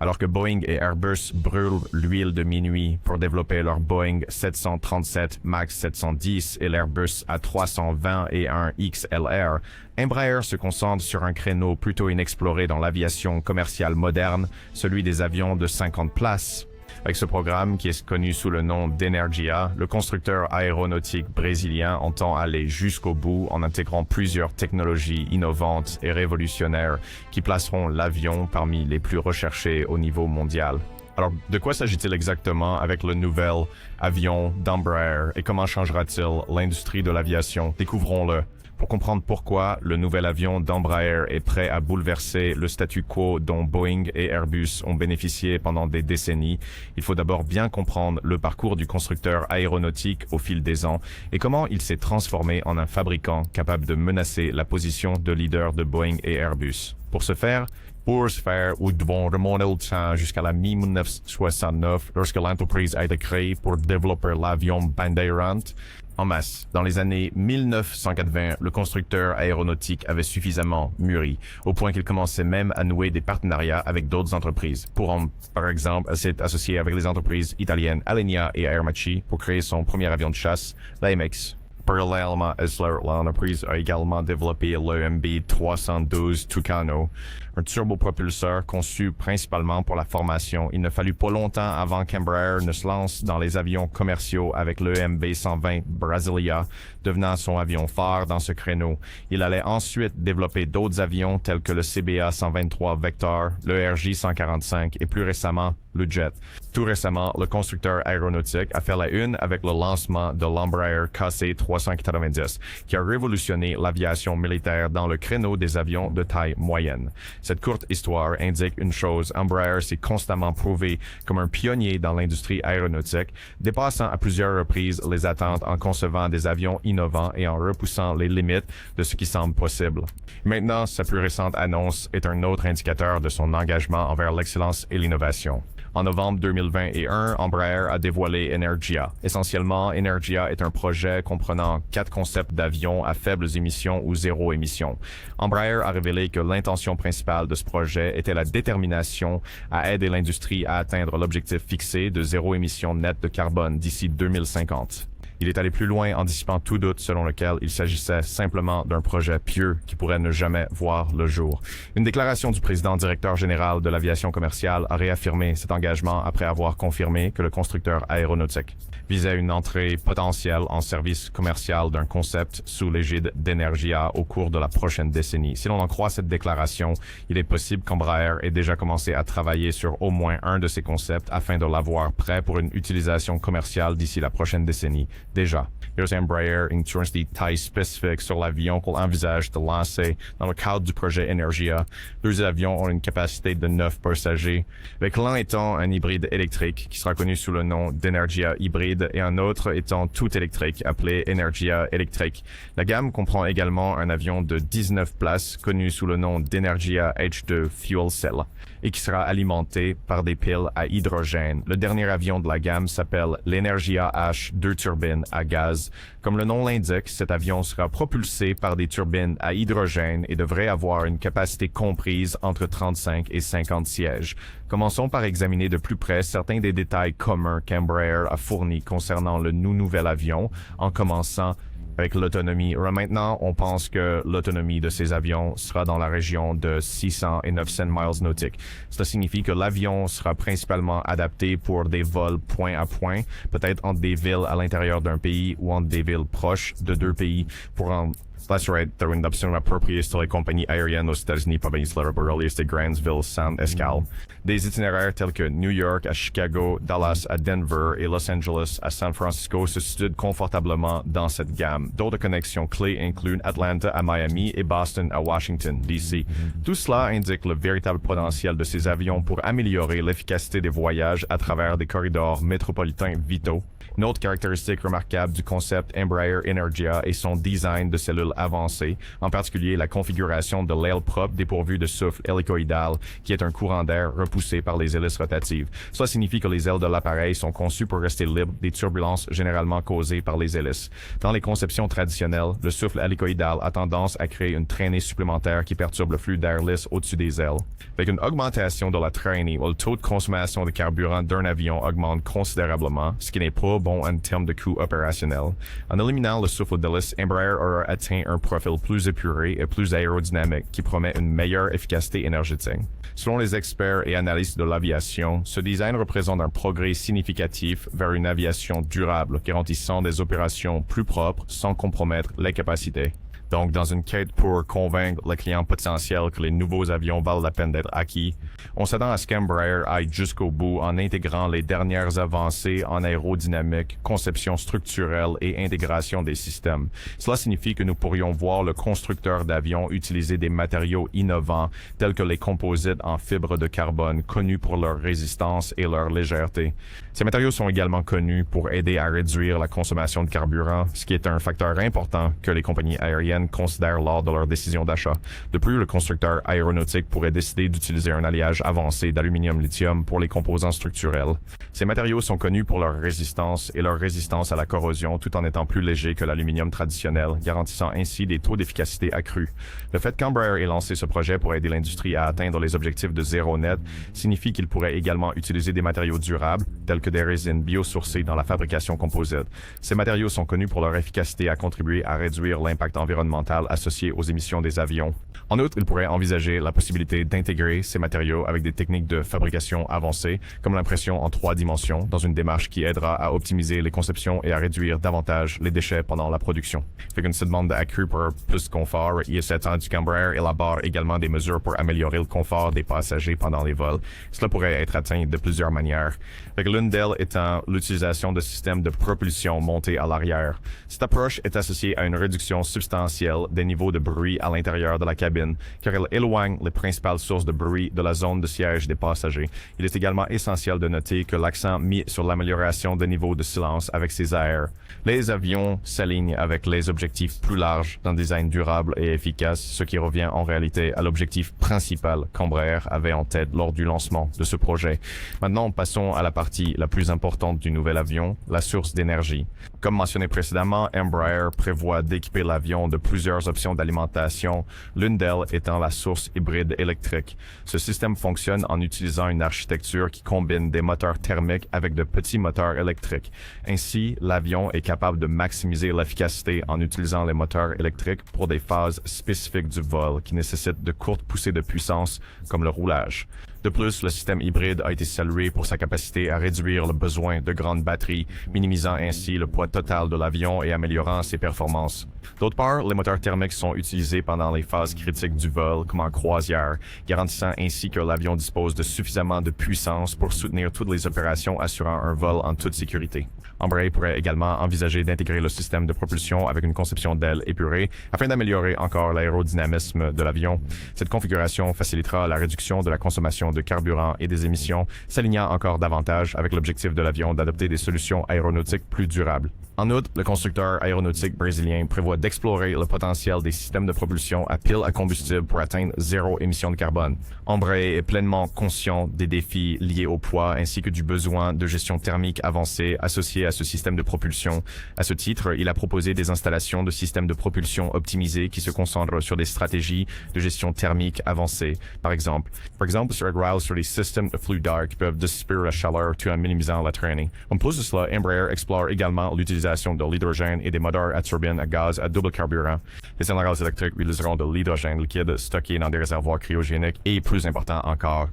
Alors que Boeing et Airbus brûlent l'huile de minuit pour développer leur Boeing 737 MAX 710 et l'Airbus A320 et un XLR, Embraer se concentre sur un créneau plutôt inexploré dans l'aviation commerciale moderne, celui des avions de 50 places. Avec ce programme, qui est connu sous le nom d'Energia, le constructeur aéronautique brésilien entend aller jusqu'au bout en intégrant plusieurs technologies innovantes et révolutionnaires qui placeront l'avion parmi les plus recherchés au niveau mondial. Alors, de quoi s'agit-il exactement avec le nouvel avion d'Embraer et comment changera-t-il l'industrie de l'aviation? Découvrons-le. Pour comprendre pourquoi le nouvel avion d'Embraer est prêt à bouleverser le statu quo dont Boeing et Airbus ont bénéficié pendant des décennies, il faut d'abord bien comprendre le parcours du constructeur aéronautique au fil des ans et comment il s'est transformé en un fabricant capable de menacer la position de leader de Boeing et Airbus. Pour ce faire, nous devons remonter le temps jusqu'à la mi-1969 lorsque l'entreprise a été créée pour développer l'avion Bandeirant en masse. Dans les années 1980, le constructeur aéronautique avait suffisamment mûri, au point qu'il commençait même à nouer des partenariats avec d'autres entreprises, par exemple, s'être associé avec les entreprises italiennes Alenia et Aermacchi pour créer son premier avion de chasse, l'AMX. Parallèlement à cela, l'entreprise a également développé l'EMB 312 Tucano, un turbopropulseur conçu principalement pour la formation. Il ne fallut pas longtemps avant qu'Embraer ne se lance dans les avions commerciaux avec l'EMB 120 Brasilia, devenant son avion phare dans ce créneau. Il allait ensuite développer d'autres avions tels que le CBA 123 Vector, le RJ 145 et plus récemment, le jet. Tout récemment, le constructeur aéronautique a fait la une avec le lancement de l'Embraer KC-390, qui a révolutionné l'aviation militaire dans le créneau des avions de taille moyenne. Cette courte histoire indique une chose, Embraer s'est constamment prouvé comme un pionnier dans l'industrie aéronautique, dépassant à plusieurs reprises les attentes en concevant des avions innovants et en repoussant les limites de ce qui semble possible. Maintenant, sa plus récente annonce est un autre indicateur de son engagement envers l'excellence et l'innovation. En novembre 2021, Embraer a dévoilé Energia. Essentiellement, Energia est un projet comprenant 4 concepts d'avions à faibles émissions ou zéro émission. Embraer a révélé que l'intention principale de ce projet était la détermination à aider l'industrie à atteindre l'objectif fixé de zéro émission nette de carbone d'ici 2050. Il est allé plus loin en dissipant tout doute selon lequel il s'agissait simplement d'un projet pieux qui pourrait ne jamais voir le jour. Une déclaration du président directeur général de l'aviation commerciale a réaffirmé cet engagement après avoir confirmé que le constructeur aéronautique visait une entrée potentielle en service commercial d'un concept sous l'égide d'Energia au cours de la prochaine décennie. Si l'on en croit cette déclaration, il est possible qu'Embraer ait déjà commencé à travailler sur au moins un de ces concepts afin de l'avoir prêt pour une utilisation commerciale d'ici la prochaine décennie. Déjà, here's Embraer une des tailles spécifiques sur l'avion qu'on envisage de lancer dans le cadre du projet Energia. 2 avions ont une capacité de 9 passagers, avec l'un étant un hybride électrique qui sera connu sous le nom d'Energia hybride et un autre étant tout électrique appelé Energia électrique. La gamme comprend également un avion de 19 places connu sous le nom d'Energia H2 Fuel Cell et qui sera alimenté par des piles à hydrogène. Le dernier avion de la gamme s'appelle l'Energia H 2 turbines à gaz. Comme le nom l'indique, cet avion sera propulsé par des turbines à hydrogène et devrait avoir une capacité comprise entre 35 et 50 sièges. Commençons par examiner de plus près certains des détails communs qu'Embraer a fournis concernant le nouvel avion, en commençant avec l'autonomie. Maintenant, on pense que l'autonomie de ces avions sera dans la région de 600 et 900 miles nautiques. Cela signifie que l'avion sera principalement adapté pour des vols point à point, peut-être entre des villes à l'intérieur d'un pays ou entre des villes proches de 2 pays That's right, there une option appropriée sur les compagnies aériennes aux États-Unis parmi les listes de Grantsville, Sound Escale. Des itinéraires tels que New York à Chicago, Dallas à Denver et Los Angeles à San Francisco se situent confortablement dans cette gamme. D'autres connexions clés incluent Atlanta à Miami et Boston à Washington, D.C. Tout cela indique le véritable potentiel de ces avions pour améliorer l'efficacité des voyages à travers des corridors métropolitains vitaux. Une autre caractéristique remarquable du concept Embraer Energia est son design de cellules avancées, en particulier la configuration de l'aile propre dépourvue de souffle hélicoïdal, qui est un courant d'air repoussé par les hélices rotatives. Cela signifie que les ailes de l'appareil sont conçues pour rester libres des turbulences généralement causées par les hélices. Dans les conceptions traditionnelles, le souffle hélicoïdal a tendance à créer une traînée supplémentaire qui perturbe le flux d'air lisse au-dessus des ailes. Avec une augmentation de la traînée, le taux de consommation de carburant d'un avion augmente considérablement, ce qui n'est pas bon en termes de coût opérationnel. En éliminant le souffle d'hélice, Embraer aura atteint un profil plus épuré et plus aérodynamique qui promet une meilleure efficacité énergétique. Selon les experts et analystes de l'aviation, ce design représente un progrès significatif vers une aviation durable, garantissant des opérations plus propres sans compromettre les capacités. Donc, dans une quête pour convaincre les clients potentiels que les nouveaux avions valent la peine d'être acquis, on s'attend à ce qu'Embraer aille jusqu'au bout en intégrant les dernières avancées en aérodynamique, conception structurelle et intégration des systèmes. Cela signifie que nous pourrions voir le constructeur d'avions utiliser des matériaux innovants tels que les composites en fibre de carbone, connus pour leur résistance et leur légèreté. Ces matériaux sont également connus pour aider à réduire la consommation de carburant, ce qui est un facteur important que les compagnies aériennes considèrent lors de leur décision d'achat. De plus, le constructeur aéronautique pourrait décider d'utiliser un alliage avancé d'aluminium-lithium pour les composants structurels. Ces matériaux sont connus pour leur résistance et leur résistance à la corrosion tout en étant plus légers que l'aluminium traditionnel, garantissant ainsi des taux d'efficacité accrus. Le fait qu'Embraer ait lancé ce projet pour aider l'industrie à atteindre les objectifs de zéro net signifie qu'il pourrait également utiliser des matériaux durables, tels que des résines biosourcées dans la fabrication composite. Ces matériaux sont connus pour leur efficacité à contribuer à réduire l'impact environnemental associées aux émissions des avions. En outre, il pourrait envisager la possibilité d'intégrer ces matériaux avec des techniques de fabrication avancées, comme l'impression en 3 dimensions, dans une démarche qui aidera à optimiser les conceptions et à réduire davantage les déchets pendant la production. Fait qu'une demande accrue pour plus de confort, il est attendu qu'Embraer élabore également des mesures pour améliorer le confort des passagers pendant les vols. Cela pourrait être atteint de plusieurs manières. Fait que l'une d'elles étant l'utilisation de systèmes de propulsion montés à l'arrière. Cette approche est associée à une réduction substantielle des niveaux de bruit à l'intérieur de la cabine, car elle éloigne les principales sources de bruit de la zone de siège des passagers. Il est également essentiel de noter que l'accent mis sur l'amélioration des niveaux de silence avec ces airs. Les avions s'alignent avec les objectifs plus larges d'un design durable et efficace, ce qui revient en réalité à l'objectif principal qu'Embraer avait en tête lors du lancement de ce projet. Maintenant, passons à la partie la plus importante du nouvel avion, la source d'énergie. Comme mentionné précédemment, Embraer prévoit d'équiper l'avion de plusieurs options d'alimentation, l'une d'elles étant la source hybride électrique. Ce système fonctionne en utilisant une architecture qui combine des moteurs thermiques avec de petits moteurs électriques. Ainsi, l'avion est capable de maximiser l'efficacité en utilisant les moteurs électriques pour des phases spécifiques du vol qui nécessitent de courtes poussées de puissance, comme le roulage. De plus, le système hybride a été salué pour sa capacité à réduire le besoin de grandes batteries, minimisant ainsi le poids total de l'avion et améliorant ses performances. D'autre part, les moteurs thermiques sont utilisés pendant les phases critiques du vol, comme en croisière, garantissant ainsi que l'avion dispose de suffisamment de puissance pour soutenir toutes les opérations assurant un vol en toute sécurité. Embraer pourrait également envisager d'intégrer le système de propulsion avec une conception d'aile épurée afin d'améliorer encore l'aérodynamisme de l'avion. Cette configuration facilitera la réduction de la consommation de carburant et des émissions, s'alignant encore davantage avec l'objectif de l'avion d'adopter des solutions aéronautiques plus durables. En outre, le constructeur aéronautique brésilien prévoit d'explorer le potentiel des systèmes de propulsion à pile à combustible pour atteindre zéro émission de carbone. Embraer est pleinement conscient des défis liés au poids ainsi que du besoin de gestion thermique avancée associé à ce système de propulsion. À ce titre, il a proposé des installations de systèmes de propulsion optimisés qui se concentrent sur des stratégies de gestion thermique avancées. Par exemple, sur des systèmes de flux d'air qui peuvent dissiper la chaleur tout en minimisant la traînée. En plus de cela, Embraer explore également l'utilisation de l'hydrogène et des moteurs à turbine à gaz à double carburant. Les centrales électriques utiliseront de l'hydrogène liquide stocké dans des réservoirs cryogéniques et, plus important encore,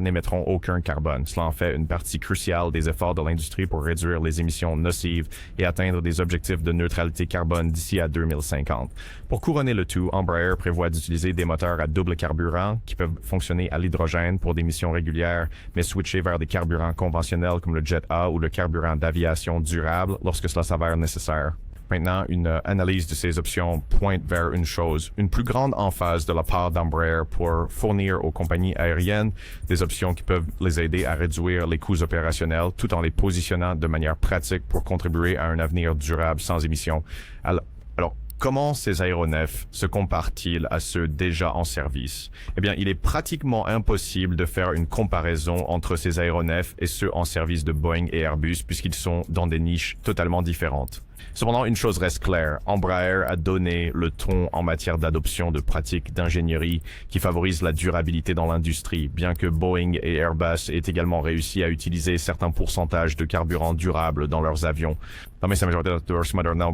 n'émettront aucun carbone. Cela en fait une partie cruciale des efforts de l'industrie pour réduire les émissions nocives et atteindre des objectifs de neutralité carbone d'ici à 2050. Pour couronner le tout, Embraer prévoit d'utiliser des moteurs à double carburant qui peuvent fonctionner à l'hydrogène pour des missions régulières, mais switcher vers des carburants conventionnels comme le Jet A ou le carburant d'aviation durable lorsque cela s'avère nécessaire. Maintenant, une analyse de ces options pointe vers une chose, une plus grande emphase de la part d'Embraer pour fournir aux compagnies aériennes des options qui peuvent les aider à réduire les coûts opérationnels tout en les positionnant de manière pratique pour contribuer à un avenir durable sans émissions. Alors, Comment ces aéronefs se comparent-ils à ceux déjà en service? Eh bien, il est pratiquement impossible de faire une comparaison entre ces aéronefs et ceux en service de Boeing et Airbus puisqu'ils sont dans des niches totalement différentes. Cependant, une chose reste claire, Embraer a donné le ton en matière d'adoption de pratiques d'ingénierie qui favorisent la durabilité dans l'industrie, bien que Boeing et Airbus aient également réussi à utiliser certains pourcentages de carburant durable dans leurs avions. Dans sa majorité de leurs modernes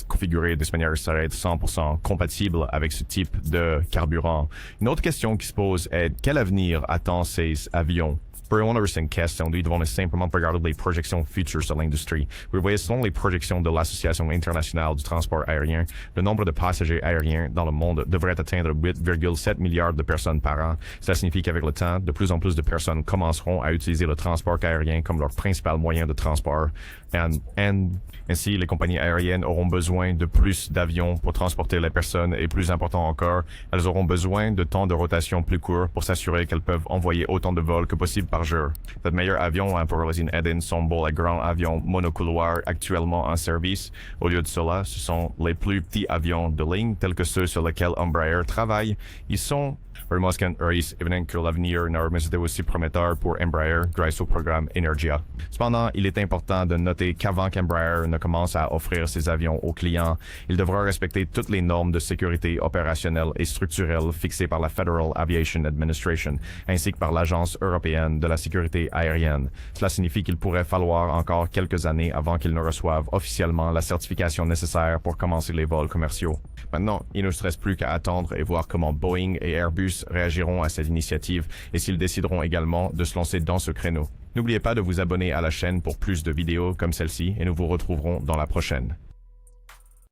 configurés de manière à être 100% compatible avec ce type de carburant. Une autre question qui se pose est quel avenir attend ces avions? Pour répondre à cette question, nous devons simplement regarder les projections futures de l'industrie. Vous voyez, selon les projections de l'Association internationale du transport aérien, le nombre de passagers aériens dans le monde devrait atteindre 8,7 milliards de personnes par an. Cela signifie qu'avec le temps, de plus en plus de personnes commenceront à utiliser le transport aérien comme leur principal moyen de transport. Ainsi, les compagnies aériennes auront besoin de plus d'avions pour transporter les personnes et plus important encore, elles auront besoin de temps de rotation plus court pour s'assurer qu'elles peuvent envoyer autant de vols que possible par jour. Le meilleur avion pour les Eden sont les grands avions monocouloirs actuellement en service. Au lieu de cela, ce sont les plus petits avions de ligne tels que ceux sur lesquels Embraer travaille. Ils sont évident que l'avenir était aussi prometteur pour Embraer grâce au programme Energia. Cependant, il est important de noter qu'avant qu'Embraer ne commence à offrir ses avions aux clients, il devra respecter toutes les normes de sécurité opérationnelle et structurelle fixées par la Federal Aviation Administration, ainsi que par l'Agence européenne de la sécurité aérienne. Cela signifie qu'il pourrait falloir encore quelques années avant qu'ils ne reçoivent officiellement la certification nécessaire pour commencer les vols commerciaux. Maintenant, il ne se reste plus qu'à attendre et voir comment Boeing et Airbus réagiront à cette initiative et s'ils décideront également de se lancer dans ce créneau. N'oubliez pas de vous abonner à la chaîne pour plus de vidéos comme celle-ci et nous vous retrouverons dans la prochaine.